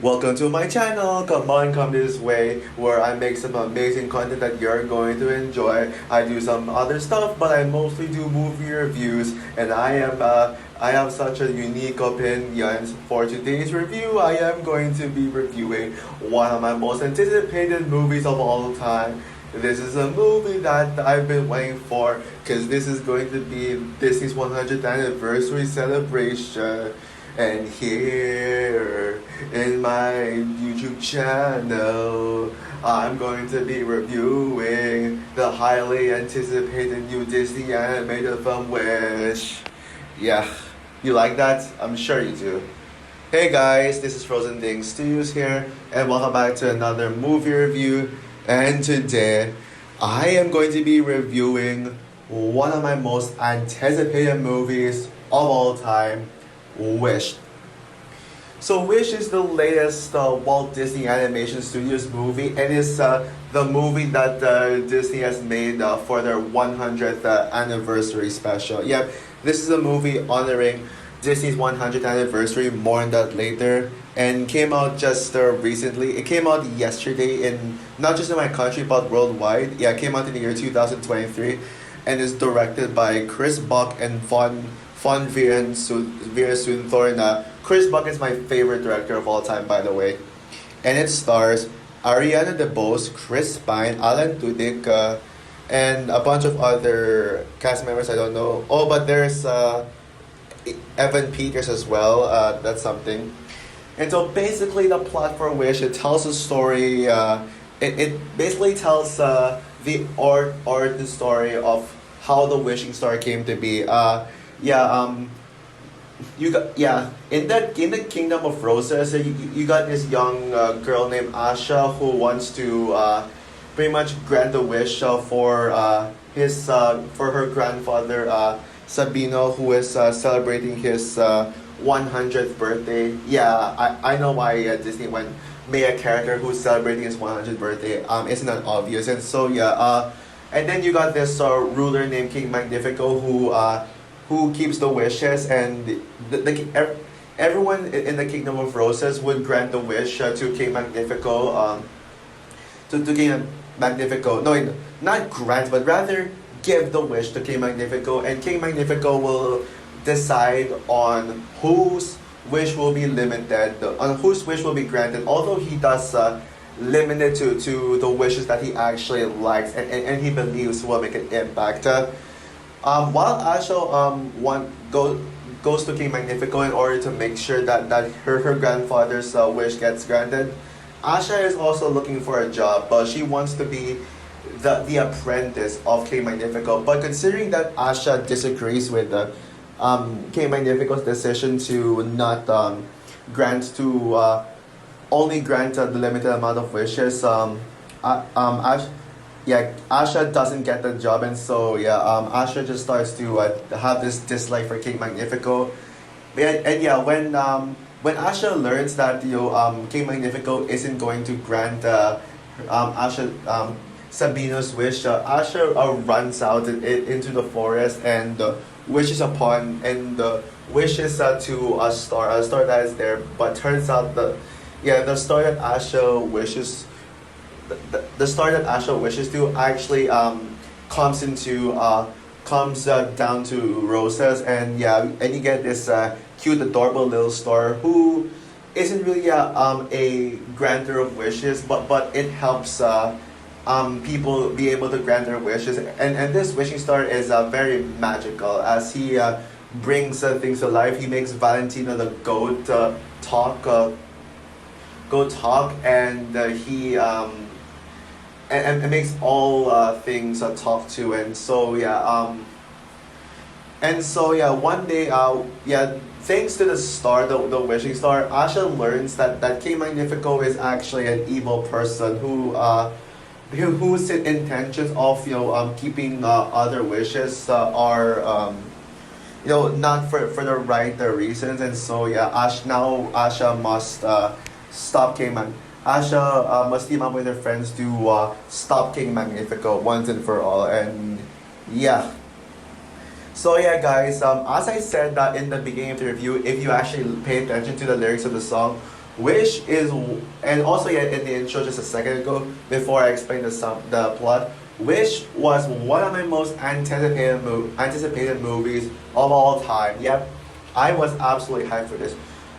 Welcome to my channel. Come on, come this way, where I make some amazing content that you're going to enjoy. I do some other stuff, but I mostly do movie reviews, and I have such a unique opinions. For today's review, I am going to be reviewing one of my most anticipated movies of all time. This is a movie that I've been waiting for because this is going to be Disney's 100th anniversary celebration. And here in my YouTube channel, I'm going to be reviewing the highly anticipated new Disney animated film Wish. Yeah, you like that? I'm sure you do. Hey guys, this is Frozen Ding Studios here, and welcome back to another movie review. And today, I am going to be reviewing one of my most anticipated movies of all time, Wish. So Wish is the latest Walt Disney Animation Studios movie, and it's the movie that Disney has made for their 100th anniversary special. Yeah, this is a movie honoring Disney's 100th anniversary. More on that later. And came out just recently. It came out yesterday in not just in my country but worldwide. Yeah, it came out in the year 2023, and is directed by Chris Buck and Von Thorna. Chris Buck is my favorite director of all time, by the way. And it stars Ariana DeBose, Chris Pine, Alan Tudyk, and a bunch of other cast members I don't know. Oh, but there's Evan Peters as well. That's something. And so basically the plot for Wish, it tells a story, it basically tells the origin story of how the wishing star came to be. In the Kingdom of Roses, you got this young girl named Asha who wants to pretty much grant a wish for her grandfather Sabino, who is celebrating his 100th birthday. Yeah, I know why Disney made a character who's celebrating his 100th birthday. Isn't that obvious? And so and then you got this ruler named King Magnifico who keeps the wishes, and everyone in the Kingdom of Roses would grant the wish to King Magnifico. To King Magnifico, no, not grant, but rather give the wish to King Magnifico, and King Magnifico will decide on whose wish will be limited, on whose wish will be granted, although he does limit it to the wishes that he actually likes and he believes will make an impact. While Asha goes to King Magnifico in order to make sure that her grandfather's wish gets granted, Asha is also looking for a job, but she wants to be the apprentice of King Magnifico. But considering that Asha disagrees with King Magnifico's decision to not only grant the limited amount of wishes, Asha doesn't get the job, and so Asha just starts to have this dislike for King Magnifico. When Asha learns that King Magnifico isn't going to grant Asha Sabino's wish, Asha runs out into the forest and wishes to a star that is there. But turns out the star that Asha wishes. The star that Asha wishes to actually comes down to Roses, and you get this cute adorable little star who isn't really a granter of wishes, but it helps people be able to grant their wishes, and this wishing star is very magical as he brings things to life. He makes Valentina the goat talk, and he and makes all things talk to. And so one day thanks to the star, the wishing star, Asha learns that King Magnifico is actually an evil person whose intentions of keeping other wishes are not for the right reasons. And so Asha must stop Asha must team up with her friends to stop King Magnifico once and for all. And so guys, as I said in the beginning of the review, if you actually pay attention to the lyrics of the song, Wish is, and also yeah, in the intro just a second ago, before I explained the plot, Wish was one of my most anticipated movies of all time. Yep, I was absolutely hyped for this.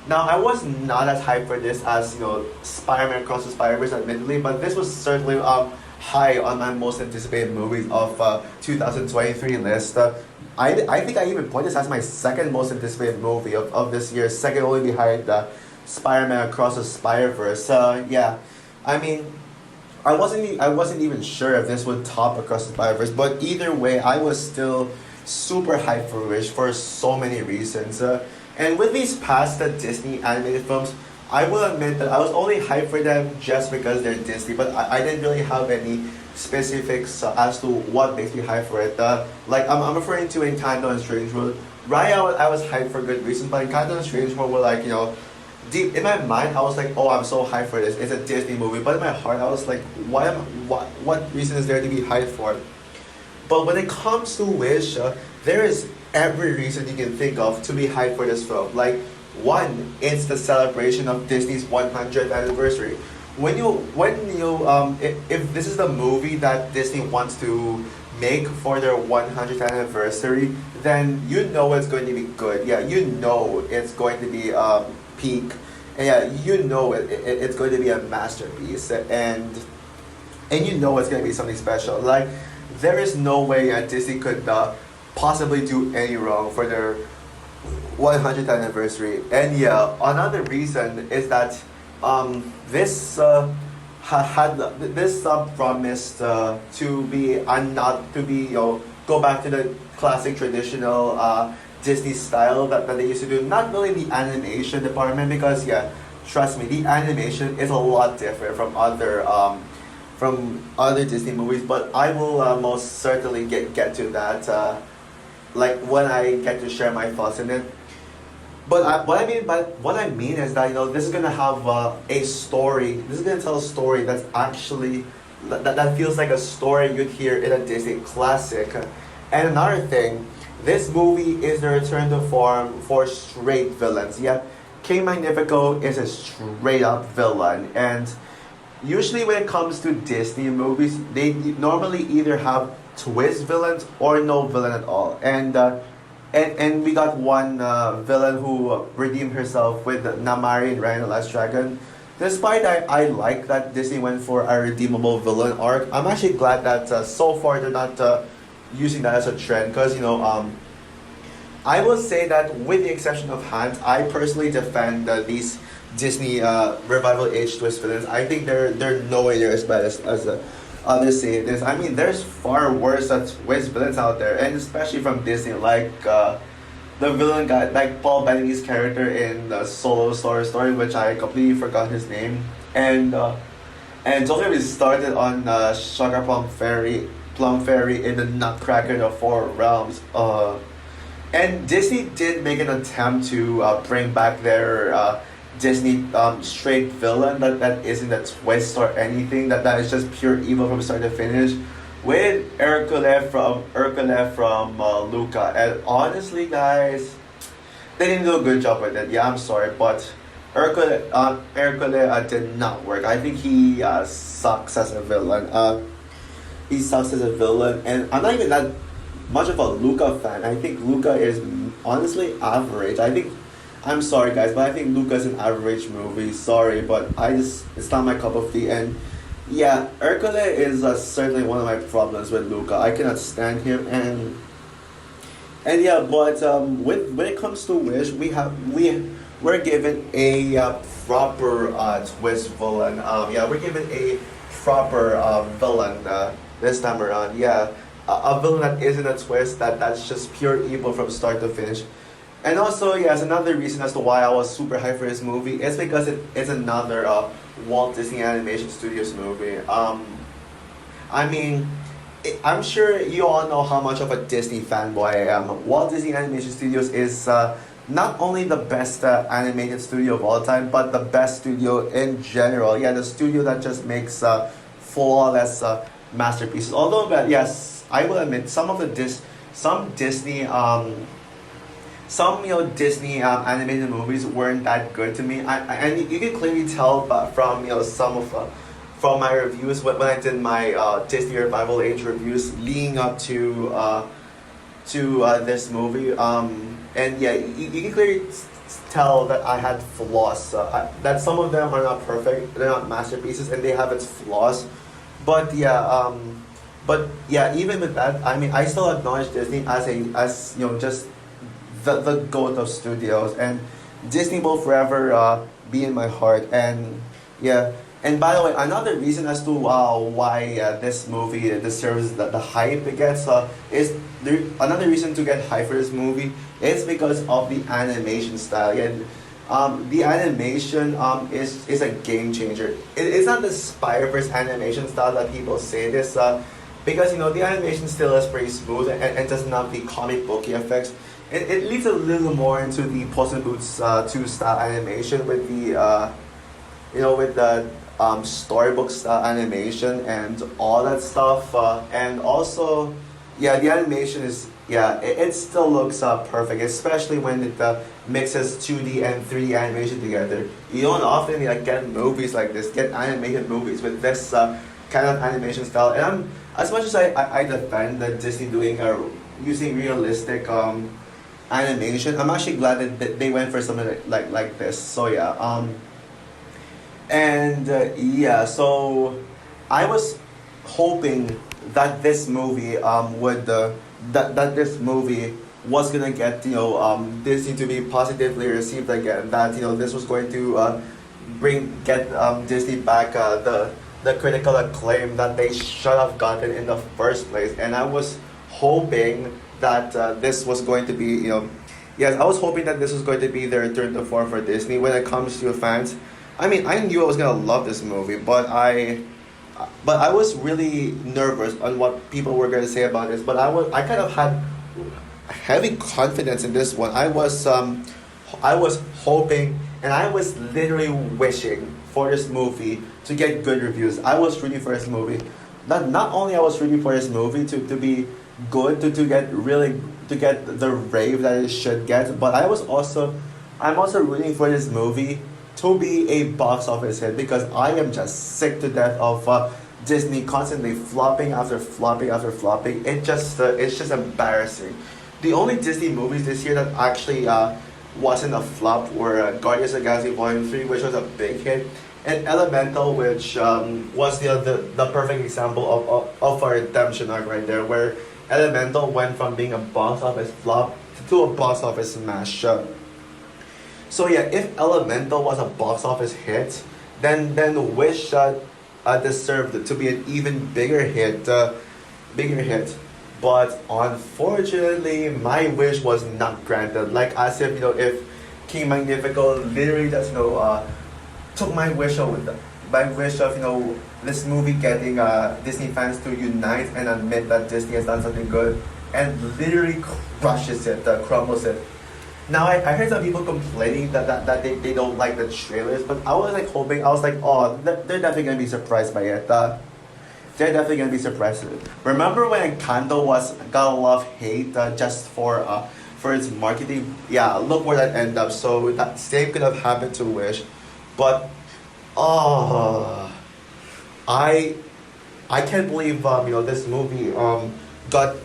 Now I was not as hyped for this as Spider-Man Across the Spider-Verse, admittedly, but this was certainly high on my most anticipated movies of 2023 list. I think I even put this as my second most anticipated movie of this year, second only behind Spider-Man Across the Spider-Verse. Yeah, I mean, I wasn't even sure if this would top Across the Spider-Verse, but either way, I was still super hyped for Wish for so many reasons. And with these past Disney animated films, I will admit that I was only hyped for them just because they're Disney, but I didn't really have any specifics as to what makes me hyped for it. Like I'm referring to Encanto and Strange World. Right, I was hyped for good reasons, but Encanto and Strange World were like, deep in my mind, I was like, oh, I'm so hyped for this. It's a Disney movie. But in my heart, I was like, what reason is there to be hyped for? But when it comes to Wish, there is every reason you can think of to be hyped for this film. Like, one, it's the celebration of Disney's 100th anniversary. If this is the movie that Disney wants to make for their 100th anniversary, then you know it's going to be good. Yeah, you know it's going to be peak. And yeah, you know it's going to be a masterpiece. And you know it's going to be something special. Like, there is no way Disney could possibly do any wrong for their 100th anniversary. And yeah, another reason is that this had this promised to be not to be go back to the classic traditional Disney style that they used to do. Not really the animation department, because yeah, trust me, the animation is a lot different from other Disney movies. But I will most certainly get to that like when I get to share my thoughts in it. But what I mean is that this is gonna have a story. This is gonna tell a story that's actually that feels like a story you'd hear in a Disney classic. And another thing, this movie is the return to form for straight villains. Yeah, King Magnifico is a straight up villain, and usually when it comes to Disney movies, they normally either have twist villains or no villain at all. And we got one villain who redeemed herself with Namari and Ryan the Last Dragon. Despite I like that Disney went for a redeemable villain arc, I'm actually glad that so far they're not using that as a trend. Because I will say that with the exception of Hans, I personally defend these Disney revival age twist villains. I think they're nowhere near as bad as others say this. I mean, there's far worse twist villains out there, and especially from Disney, like the villain guy, like Paul Bettany's character in the Solo Story, which I completely forgot his name, and don't get me started on Sugar Plum Fairy in the Nutcracker, the Four Realms. And Disney did make an attempt to bring back their Disney straight villain that isn't a twist or anything, that is just pure evil from start to finish, with Hercule from Luca. And honestly, guys, they didn't do a good job with it. Yeah, I'm sorry, but Hercule did not work. I think he sucks as a villain. He sucks as a villain, and I'm not even that much of a Luca fan. I think Luca is honestly average. I'm sorry guys, but I think Luca's an average movie. Sorry, but it's not my cup of tea. And yeah, Hercule is certainly one of my problems with Luca. I cannot stand him, and yeah, but when it comes to Wish, we're given a proper twist villain. Yeah, we're given a proper villain this time around. Yeah, a villain that isn't a twist, that's just pure evil from start to finish. And also, yes, another reason as to why I was super hyped for this movie is because it's another Walt Disney Animation Studios movie. I mean, I'm sure you all know how much of a Disney fanboy I am. Walt Disney Animation Studios is not only the best animated studio of all time, but the best studio in general. Yeah, the studio that just makes flawless masterpieces. Although, but yes, I will admit some Disney some Disney animated movies weren't that good to me. And you can clearly tell from some of from my reviews when I did my Disney Revival Age reviews leading up to this movie. And yeah, you can clearly tell that I had flaws. That some of them are not perfect, they're not masterpieces, and they have its flaws. But yeah, even with that, I mean, I still acknowledge Disney as just the goat of studios, and Disney will forever be in my heart. And yeah, and by the way, another reason as to why this movie deserves the hype it gets is there, another reason to get hype for this movie is because of the animation style. Yeah, the animation is a game changer. It's not the Spider-Verse animation style that people say this because the animation still is pretty smooth and doesn't have the comic booky effects. It leads a little more into the Puss in Boots 2 style animation with the with the storybook style animation and all that stuff. And also, yeah, the animation is it still looks perfect, especially when it mixes 2D and 3D animation together. You don't often get movies like this, get animated movies with this kind of animation style. And as much as I defend that Disney doing using realistic animation, I'm actually glad that they went for something like this. So yeah, so I was hoping that this movie would that this movie was gonna get Disney to be positively received again. That this was going to get Disney back the critical acclaim that they should have gotten in the first place. And I was hoping that this was going to be yes, I was hoping that this was going to be their return to form for Disney when it comes to fans. I mean, I knew I was gonna love this movie, but I was really nervous on what people were gonna say about this. But I kind of had heavy confidence in this one. I was hoping and I was literally wishing for this movie to get good reviews. I was rooting for this movie. Not only I was rooting for this movie to be good, to get the rave that it should get, but I'm also rooting for this movie to be a box office hit, because I am just sick to death of Disney constantly flopping after flopping after flopping. It's just embarrassing. The only Disney movies this year that actually wasn't a flop were Guardians of the Galaxy Volume 3, which was a big hit, and Elemental, which was the perfect example of a redemption arc right there, where Elemental went from being a box office flop to a box office smash. So yeah, if Elemental was a box office hit, then Wish deserved to be an even bigger hit. But unfortunately, my wish was not granted. Like as if if King Magnifico literally just took my wish of this movie getting Disney fans to unite and admit that Disney has done something good, and literally crushes it, crumbles it. Now I heard some people complaining that they don't like the trailers, but I was hoping, I was like, oh, they're definitely gonna be surprised by it. They're definitely gonna be surprised. Remember when Encanto got a lot of hate just for its marketing? Yeah, look where that ended up. So that same could have happened to Wish, but I can't believe this movie got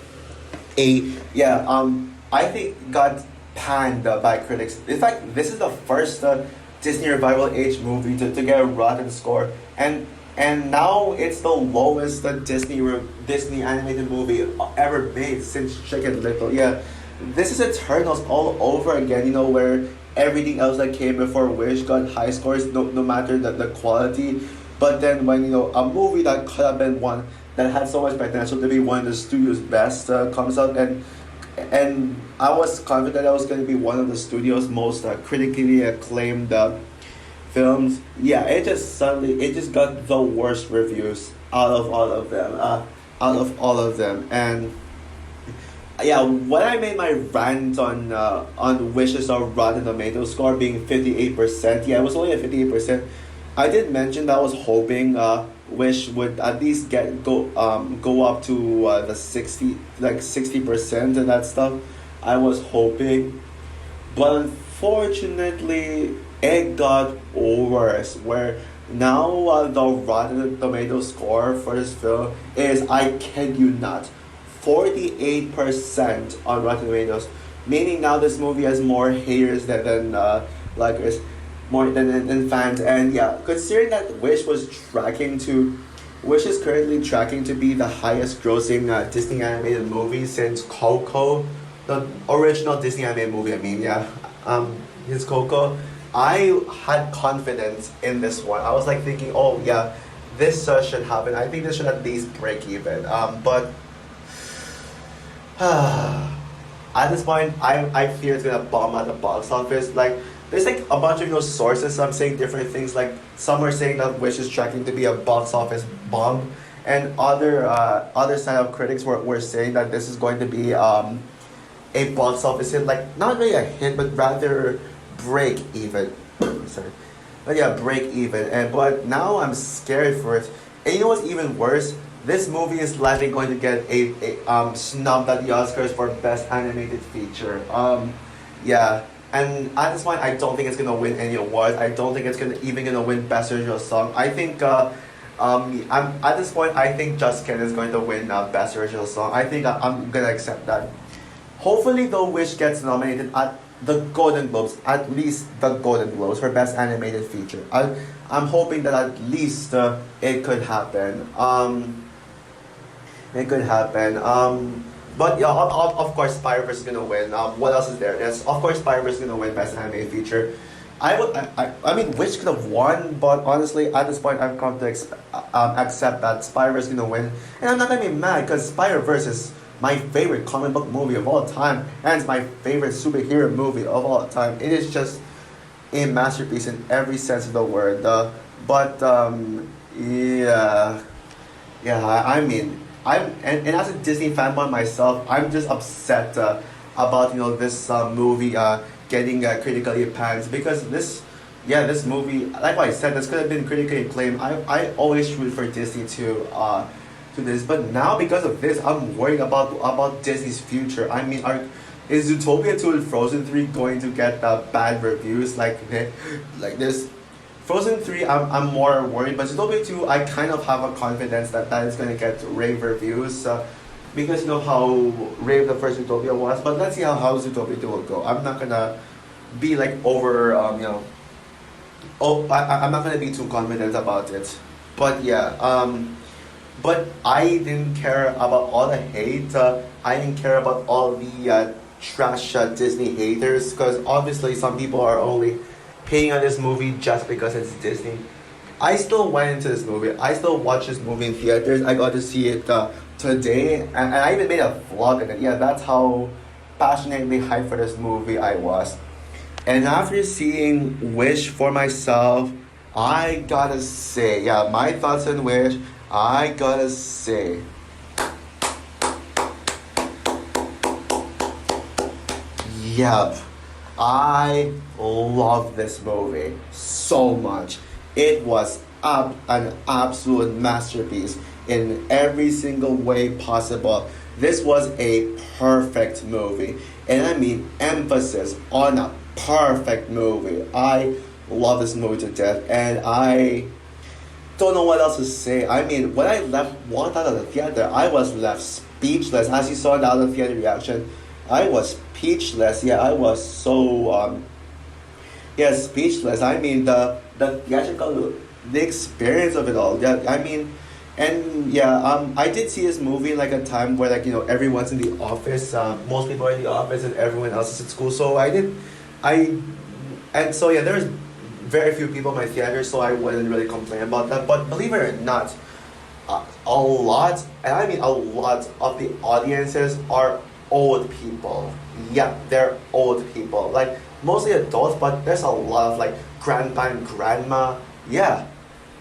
I think got panned by critics. In fact, this is the first Disney Revival Age movie to get a rotten score, and now it's the lowest Disney animated movie ever made since Chicken Little. Yeah, this is Eternals all over again. Where everything else that came before Wish got high scores, no matter the quality. But then when a movie that could have been one that had so much potential to be one of the studio's best comes out, and I was confident that was going to be one of the studio's most critically acclaimed films. Yeah, it just got the worst reviews out of all of them. And yeah, when I made my rant on Wish's Rotten Tomatoes score being 58%, yeah, it was only at 58%. I did mention that I was hoping Wish would at least go up to the 60% and that stuff. I was hoping, But unfortunately, it got worse. Where now the Rotten Tomato score for this film is, I kid you not, 48% on Rotten Tomatoes. Meaning now this movie has more haters than likers, more than fans. And yeah, considering that Wish is currently tracking to be the highest grossing Disney animated movie since Coco, the original Disney animated movie. I mean, yeah, since Coco. I had confidence in this one. I was like thinking, oh yeah, this should happen. I think this should at least break even. But at this point, I fear it's gonna bomb at the box office. Like, there's like a bunch of sources. I'm saying different things. Like, some are saying that Wish is tracking to be a box office bomb, and other side of critics were saying that this is going to be a box office hit. Like, not really a hit, but rather break even. Sorry, but yeah, break even. And but now I'm scared for it. And you know what's even worse? This movie is likely going to get a snubbed at the Oscars for Best Animated Feature. Yeah, and at this point, I don't think it's gonna win any awards. I don't think it's gonna win Best Original Song. I think I'm at this point. I think Just Ken is going to win Best Original Song. I think I'm gonna accept that. Hopefully, though, Wish gets nominated at the Golden Globes, at least the Golden Globes for Best Animated Feature. I'm hoping that at least it could happen. It could happen. But yeah, of course, Spider-Verse is gonna win. What else is there? Yes, of course, Spider-Verse is gonna win Best Animated Feature. I mean, Wish could have won, but honestly, at this point, I've come to accept that Spider-Verse is gonna win, and I'm not gonna be mad because Spider-Verse is my favorite comic book movie of all time, and it's my favorite superhero movie of all time. It is just a masterpiece in every sense of the word. Yeah, yeah. I mean, and as a Disney fanboy myself, I'm just upset about this movie getting critically panned because this movie, like what I said, this could have been critically acclaimed. I always root for Disney to this, but now because of this, I'm worried about Disney's future. I mean, is Zootopia 2 and Frozen 3 going to get bad reviews like this? Frozen 3, I'm more worried, but Zootopia 2, I kind of have a confidence that is going to get rave reviews because you know how rave the first Zootopia was. But let's see how Zootopia 2 will go. I'm not gonna be like over I'm not gonna be too confident about it. But yeah, but I didn't care about all the hate. I didn't care about all the trash Disney haters because obviously some people are only paying on this movie just because it's Disney. I still went into this movie. I still watched this movie in theaters. I got to see it today, and I even made a vlog in it. Yeah, that's how passionately hyped for this movie I was. And after seeing Wish for myself, I gotta say, yeah, my thoughts on Wish, I gotta say, yep, I love this movie so much. It was an absolute masterpiece in every single way possible. This was a perfect movie. And I mean emphasis on a perfect movie. I love this movie to death. And I don't know what else to say. I mean, when I walked out of the theater, I was left speechless. As you saw in the other theater reaction, I was speechless. Yeah, I was so speechless. I mean, the theatrical, the experience of it all. Yeah, I mean, and yeah, I did see this movie like a time where everyone's in the office. Most people are in the office and everyone else is at school. So and so yeah, there's very few people in my theater, so I wouldn't really complain about that. But believe it or not, a lot, and I mean a lot of the audiences are old people. Yeah, they're old people. Like mostly adults, but there's a lot of like grandpa and grandma. Yeah,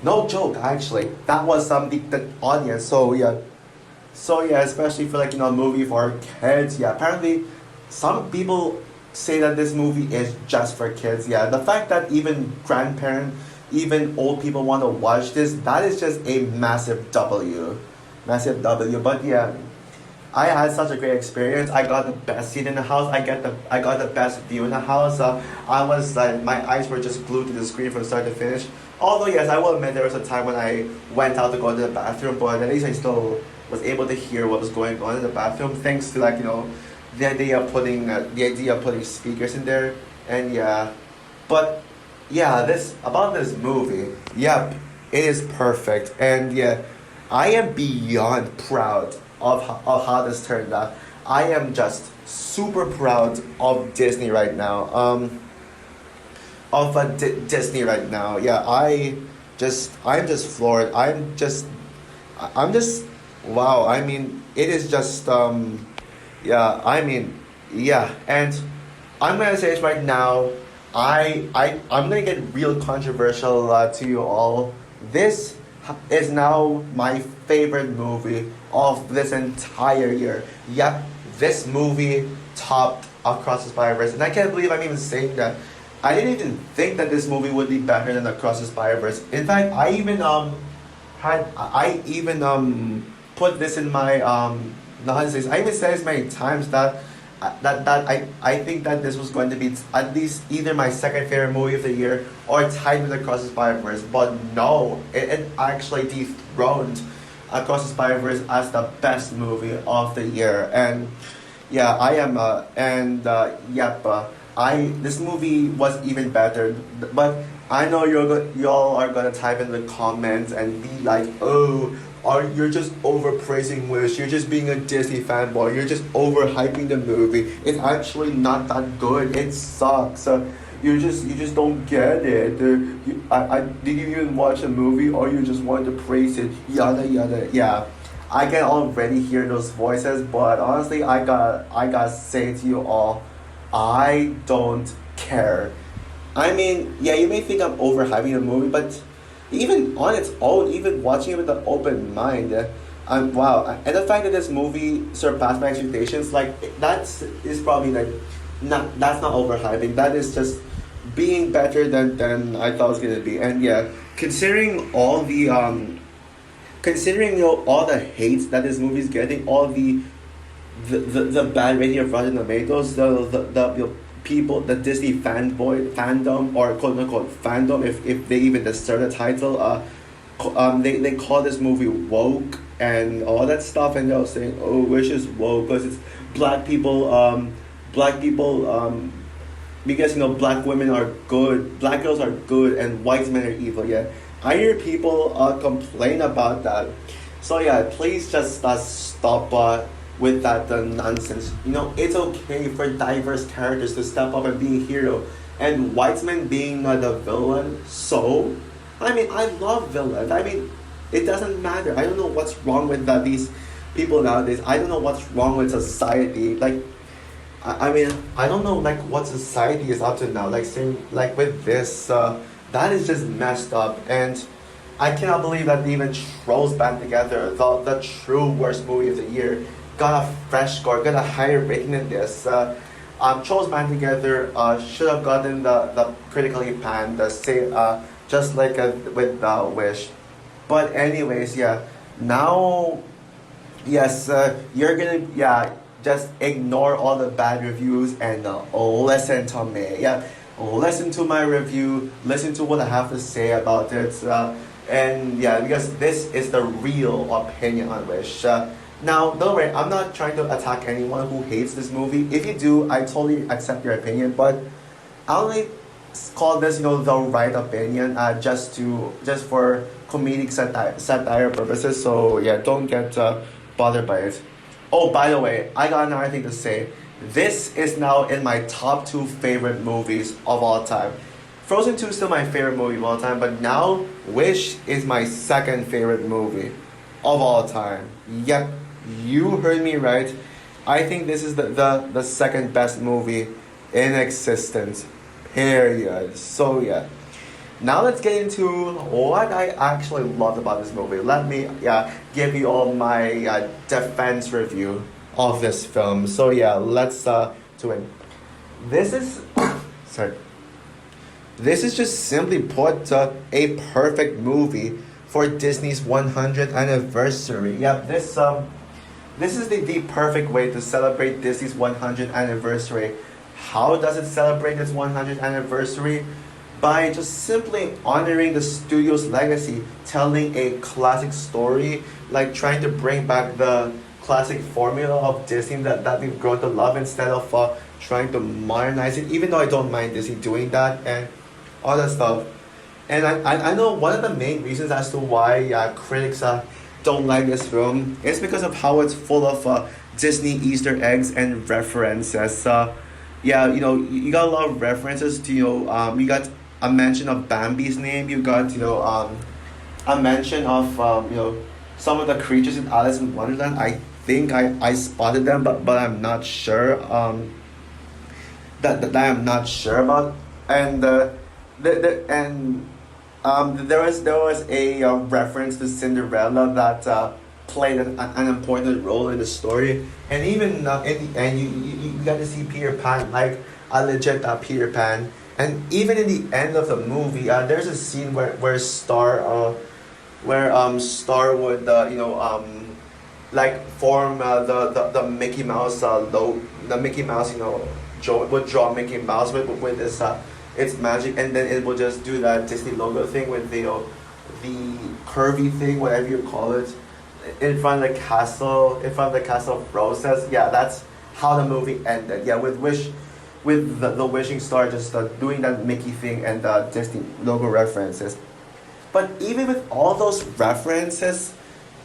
no joke. Actually, that was the audience. So yeah, especially for a movie for kids. Yeah, apparently, some people say that this movie is just for kids. Yeah, the fact that even grandparents, even old people want to watch this, that is just a massive W. Massive W. But yeah, I had such a great experience. I got the best seat in the house. I got the best view in the house. I was like my eyes were just glued to the screen from start to finish. Although yes, I will admit there was a time when I went out to go to the bathroom, but at least I still was able to hear what was going on in the bathroom thanks to the idea of putting speakers in there. And yeah, but yeah, this about this movie. Yep, it is perfect, and yeah, I am beyond proud of how this turned out. I am just super proud of Disney right now. Disney right now. Yeah, I'm just floored. I'm just, wow. I mean, it is just, yeah. I mean, yeah. And I'm gonna say this right now. I'm gonna get real controversial to you all. This is now my favorite movie of this entire year. Yep, this movie topped Across the Spider-Verse, and I can't believe I'm even saying that. I didn't even think that this movie would be better than Across the Spider-Verse. In fact, I even put this in my not to say I even said this many times that I think that this was going to be at least either my second favorite movie of the year or tied with Across the Spider-Verse. But no, it actually dethroned Across the Spider-Verse as the best movie of the year. And yeah, I am yep. I This movie was even better, but I know y'all are gonna type in the comments and be like, oh, you're just overpraising Wish. You're just being a Disney fanboy. You're just overhyping the movie. It's actually not that good. It sucks. You just don't get it. Did you even watch a movie or you just want to praise it? Yada yada. Yeah, I can already hear those voices. But honestly, I gotta say to you all, I don't care. I mean, yeah, you may think I'm overhyping the movie, but even on its own, even watching it with an open mind, wow. And the fact that this movie surpassed my expectations, like that's is probably like that's not overhyping. That is just being better than I thought it was gonna be. And yeah, considering all the all the hate that this movie is getting, all the bad rating of Rotten Tomatoes, the people, the Disney fandom or quote unquote fandom, if they even deserve the title, they call this movie woke and all that stuff, and they're saying, oh, Wish is woke because it's black people, because black women are good, black girls are good, and white men are evil. Yeah, I hear people complain about that. So yeah, please just stop with that nonsense. It's okay for diverse characters to step up and be a hero, and Weitzman being the villain. So, I mean, I love villains. I mean, it doesn't matter. I don't know what's wrong with these people nowadays. I don't know what's wrong with society. Like, I mean, I don't know like what society is up to now. Like saying like with this, that is just messed up, and I cannot believe that even Trolls Band Together, the true worst movie of the year, got a fresh score, got a higher rating than this. Trolls Band Together should have gotten the critically panned, just like with Wish. But anyways, yeah. Now, yes, you're gonna just ignore all the bad reviews and listen to me. Yeah, listen to my review. Listen to what I have to say about it. And yeah, because this is the real opinion on Wish. Now, don't worry, I'm not trying to attack anyone who hates this movie. If you do, I totally accept your opinion, but I only call this, the right opinion, just for comedic satire purposes. So yeah, don't get bothered by it. Oh, by the way, I got another thing to say. This is now in my top 2 favorite movies of all time. Frozen 2 is still my favorite movie of all time, but now Wish is my second favorite movie of all time. Yep, you heard me right. I think this is the second best movie in existence. Period. So yeah. Now let's get into what I actually loved about this movie. Let me give you all my defense review of this film. So yeah, let's to it. This is sorry. This is just simply put a perfect movie for Disney's 100th anniversary. Yeah, this is the perfect way to celebrate Disney's 100th anniversary. How does it celebrate its 100th anniversary? By just simply honoring the studio's legacy, telling a classic story, like trying to bring back the classic formula of Disney that we've grown to love instead of trying to modernize it, even though I don't mind Disney doing that and all that stuff. And I know one of the main reasons as to why critics don't like this film is because of how it's full of Disney Easter eggs and references. Yeah, you got a lot of references to, you got a mention of Bambi's name, you got, a mention of, some of the creatures in Alice in Wonderland. I think I spotted them, but I'm not sure. That I'm not sure about. And there was a reference to Cinderella that played an important role in the story, and even in the end, you got to see Peter Pan like a legit Peter Pan, and even in the end of the movie, there's a scene where Star would like form the Mickey Mouse the Mickey Mouse would draw Mickey Mouse with this its magic, and then it will just do that Disney logo thing with the curvy thing, whatever you call it, in front of the castle, of roses. Yeah, that's how the movie ended. Yeah, with the wishing star just doing that Mickey thing and Disney logo references. But even with all those references,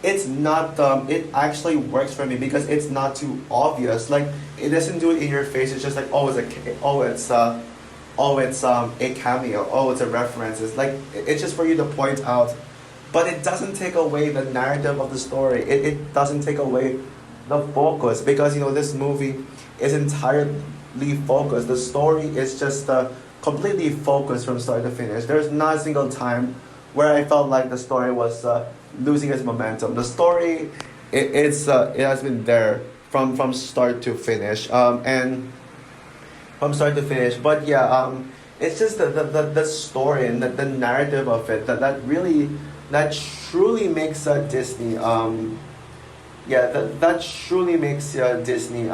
it's not. It actually works for me because it's not too obvious. Like, it doesn't do it in your face. It's just like, it's a cameo. Oh, it's a reference. It's like, it's just for you to point out, but it doesn't take away the narrative of the story. It doesn't take away the focus, because this movie is entirely focused. The story is just completely focused from start to finish. There's not a single time where I felt like the story was losing its momentum. The story, it has been there from start to finish. And from start to finish. But yeah, it's just the story and the narrative of it that truly makes Disney. That truly makes Disney.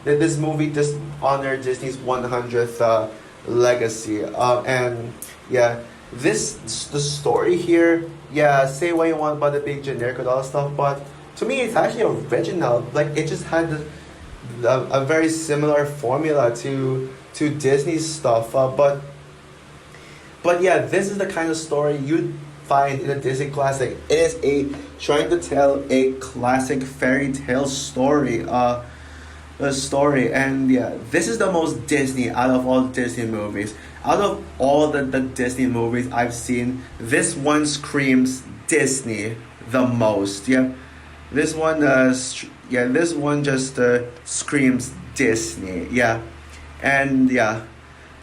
This movie just honored Disney's 100th legacy. And yeah, the story here. Yeah, say what you want about the big generic and all that stuff, but to me, it's actually original. Like, it just had a very similar formula to Disney's stuff, but yeah, this is the kind of story you'd find in a Disney classic. It is trying to tell a classic fairy tale story, and yeah, this is the most Disney out of all Disney movies. Out of all the Disney movies I've seen, this one screams Disney the most. Yeah, this one just screams Disney. Yeah, and yeah,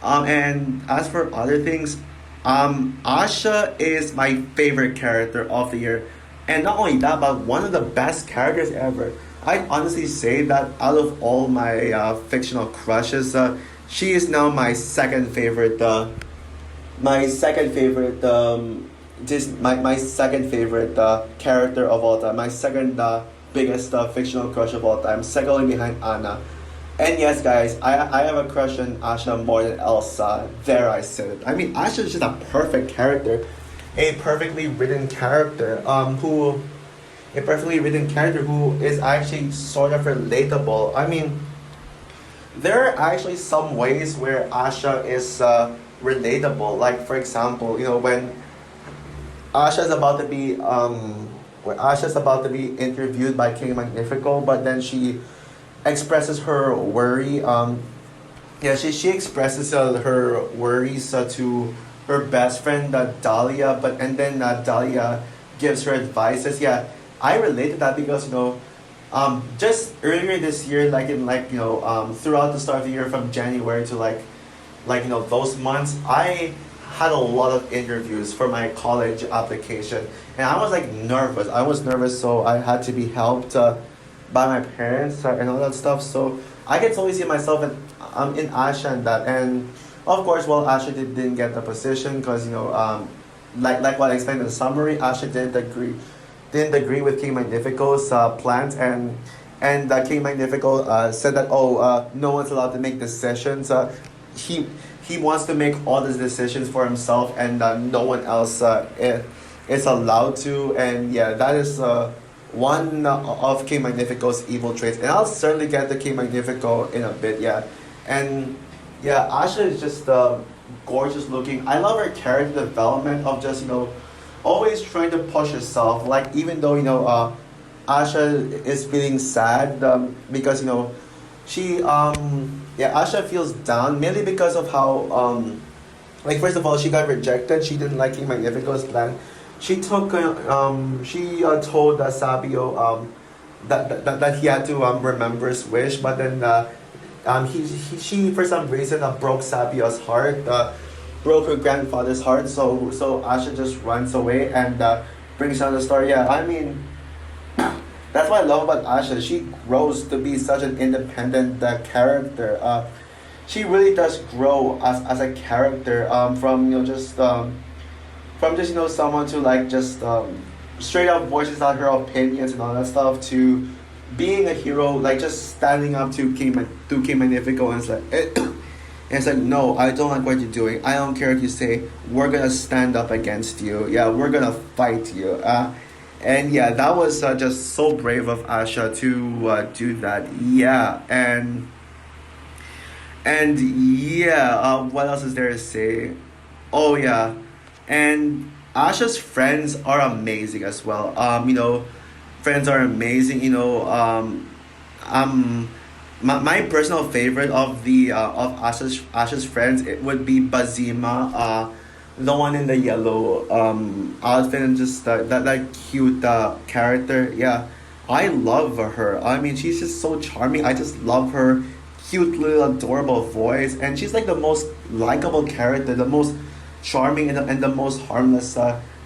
and as for other things, Asha is my favorite character of the year, and not only that, but one of the best characters ever. I'd honestly say that out of all my fictional crushes, she is now my second favorite. My second favorite. My second favorite character of all time. My second biggest fictional crush of all time. Second only behind Anna. And yes, guys, I have a crush on Asha more than Elsa. There, I said it. I mean, Asha is just a perfect character, a perfectly written character. A perfectly written character who is actually sort of relatable. I mean, there are actually some ways where Asha is relatable. Like, for example, when Asha's about to be interviewed by King Magnifico, but then she expresses her worry. She expresses her worries to her best friend Dahlia, and then Dahlia gives her advices. Yeah, I relate to that because just earlier this year, throughout the start of the year from January to those months, I had a lot of interviews for my college application, and I was nervous. So I had to be helped by my parents and all that stuff. So I can totally see myself in Asha and that. And of course, Asha didn't get the position because like what I explained in the summary, Asha didn't agree didn't agree with King Magnifico's plans, and King Magnifico said that, oh, no one's allowed to make decisions. He he wants to make all these decisions for himself, and no one else is allowed to. And yeah, that is one of King Magnifico's evil traits. And I'll certainly get to King Magnifico in a bit. Yeah, and yeah, Asha is just gorgeous looking. I love her character development of just always trying to push herself. Like even though Asha is feeling sad because she yeah, Asha feels down mainly because of how like first of all she got rejected. She didn't like King Magnifico's plan. She took she told Sabio that he had to remember his wish, but then she for some reason broke Sabio's heart, broke her grandfather's heart. So Asha just runs away and brings down the story. Yeah, I mean that's what I love about Asha. She grows to be such an independent character. She really does grow as a character from just someone to like just straight up voices out her opinions and all that stuff to being a hero, like just standing up to King Magnifico and it's like and it's like, no, I don't like what you're doing. I don't care if you say we're gonna stand up against you. Yeah, we're gonna fight you. And yeah, that was just so brave of Asha to do that. Yeah, and yeah, what else is there to say? Oh yeah, and Asha's friends are amazing as well. Friends are amazing. Um, my personal favorite of the of Asha's friends, it would be Bazima. The one in the yellow outfit and just that cute character. Yeah, I love her. I mean, she's just so charming. I just love her cute little adorable voice, and she's like the most likable character, the most charming and the most harmless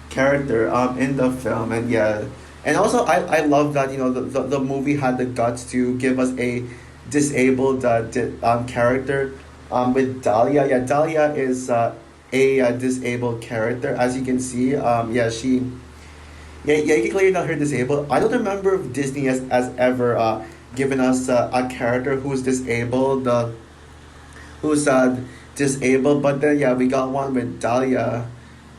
character in the film. And yeah, and also I love that the movie had the guts to give us a disabled character with Dahlia. Yeah, Dahlia is a disabled character, as you can see. Yeah, you can clearly tell her disabled. I don't remember if Disney has ever given us a character who's disabled, who's disabled. But then yeah, we got one with Dahlia,